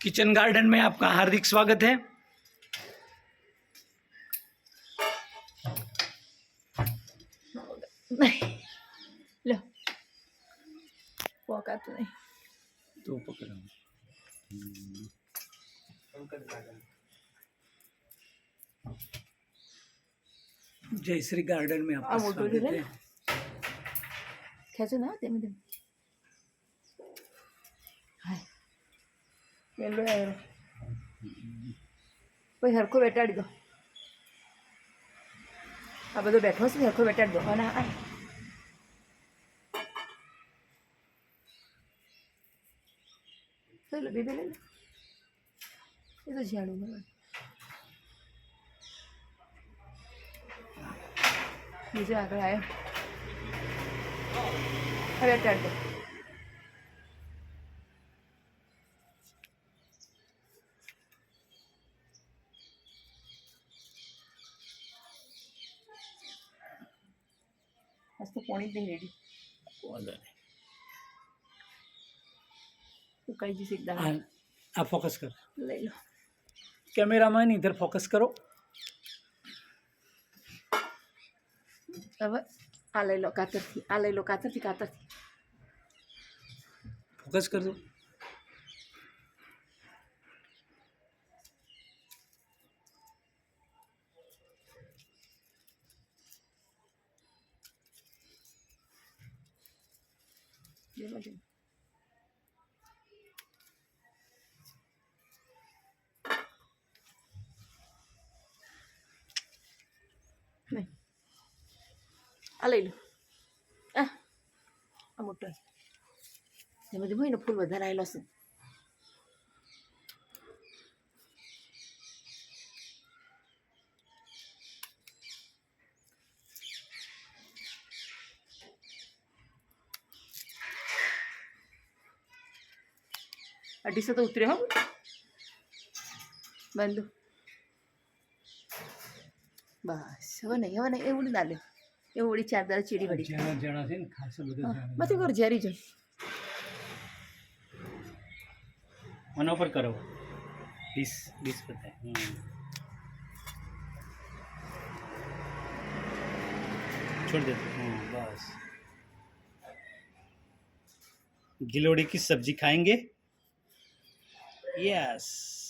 Kitchen garden में आपका हार्दिक स्वागत है। नहीं लो पोका तो नहीं तो पकड़ो। जयश्री गार्डन में आपका वो स्वागत है। खेचो ना तेम तेम हाय येलो है कोई हरखो बेटाड़ी दो आ बधो बैठो छे हरखो बेटाड़ी दो અને આ લે બેબી લે એ તો ઝાડુ બીજો આગળ આવ્યો હવે બેટાડી દો आज तो पानी नहीं रेडी तो कई जी सीधा आप फोकस कर, ले लो कैमरामैन इधर फोकस करो। अब आ ले लो कातर थी आ ले लो कातर थी फोकस कर दो। ये लो जी नहीं आ ले लो आ मोटो है धीमे धीमे फूल વધારે આવેલો છે અઢીસો તો ઉતરે હો બંધુ બસ હવે નહીં એવું નહીં દાલે એવું વળી ચાર દાળ ચીડી વળી જણા જણા છે ને ખાસ બધું મત કર ઝેરી જાય मनो पर करो। डिस डिस पता है। छोड़ देते बस। गिलोड़ी की सब्जी खाएंगे। यस।